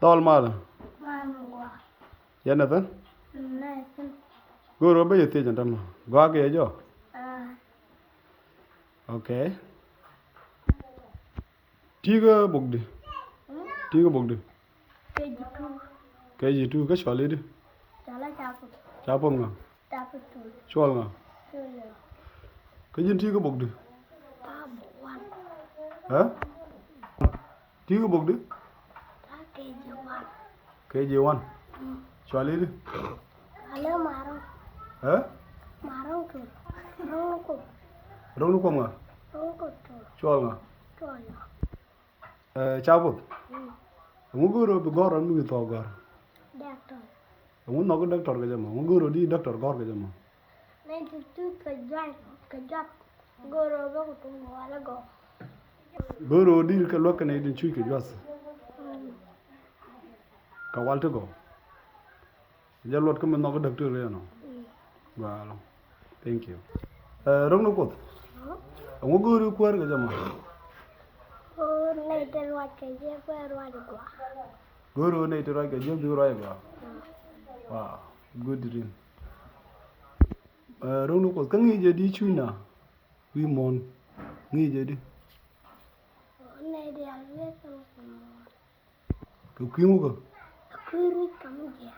Tol mala. Manwa. Yanathan. Nathan. Guru be yete jantam. Gwa ke jo. Okay. Tiga bugdi. Tiga bugdi. KG2 ka shwali di. Chala Chapoth. Chapoth nga. Chapoth. Chuol nga. Chuol. Kajin tiga bugdi. Tabuan. Ha? Tiga bugdi. KG1. KG1. Shwali di. Hello Maro. Ha? Maro tu. Rongnikuoth. Rongnikuoth nga. Rongnikuoth. Chuol nga. Chuol. Chapoth. Nguguro be goro mi to gor. Doctor. No go doctor ga jama. Nguguro di doctor gor ga jama. 92 ka job. Goro ba ko tungo wala go. Goro di ka lokane din chui ke jas. Ka walto go. Jalot ko no go doctor le no. Voilà. Thank you. Rongnikuoth. Nguguro kwar ga jama. Guru ne to raga je bi raga. Wow, good dream. Rongnikuoth kan ngi di chuna. Wi mon ngi je di. Ne de alwe kam. Ko kimu ko. Kuri kam je.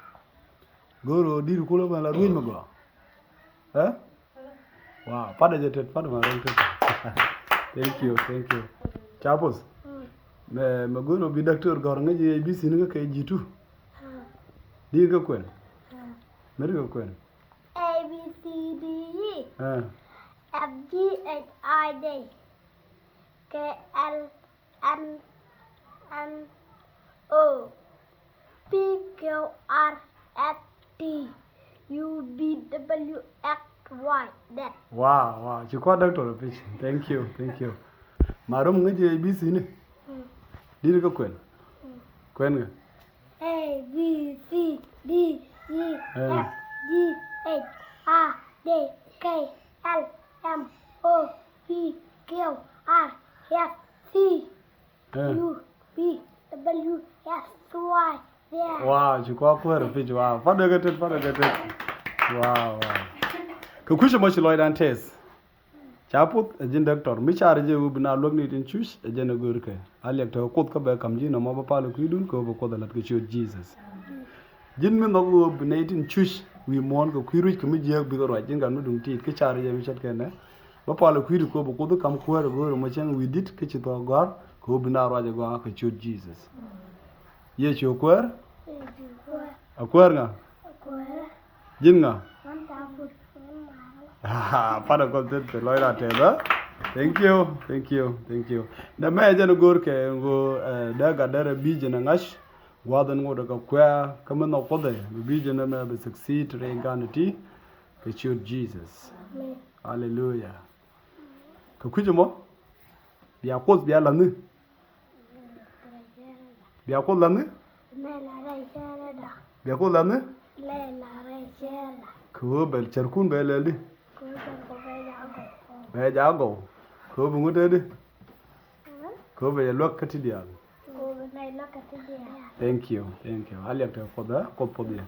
Guru di ko la la ruin mago. Eh? Wow, pada je tet pada ma Thank you, thank you. Chapoth. Me guru bi doctor gor nga je bi sin nga kay jitu. Di ga kwen. Mer ga kwen. A B C D E. F G H I J K L M O P Q R S T U V W X Y Z. Wow, you quite doctor fish. Thank you, thank you. Marum nga je bi sin. Di ga kwen. Kwen nga. A B C D E F G H I J K L M O P Q R S T U V W X Y Z. Wow, you quite quite fish. Wow, pada ga tet. Wow. Ka kushe mashi loy dan test. Chapoth jin doctor mi char je ubna logni tin chus je na gur ke. Alek to kot ka be kam ji no ma ba palo kuidun ko ba ko dalat ke chot Jesus. Jin mi no ubna tin chus wi mon ko kuiru ke mi je bi ro jin ga no dum ti ke char je mi chat ke ne. Ba palo kuidu ko ba ko kam ko ro ma chen wi dit ke chi to gor ko ubna ro je go ke chot Jesus. Ye chi okwer? Okwer nga. Jin nga. Pada content loy la tela. Thank you. Na me jana gor ke ngo daga dara bije na ngash wadan ngo daga kwa kama no kode bije na me be succeed reincarnity ke chur Jesus. Hallelujah. Ka kujimo biya kos biya lanu. Biya kos lanu? Biya kos lanu? Ko bel charkun beleli. Be jago. Ko bungu dedi. Ko be lokati dia. Ko be lokati dia. Thank you. Aliak te koda ko podie.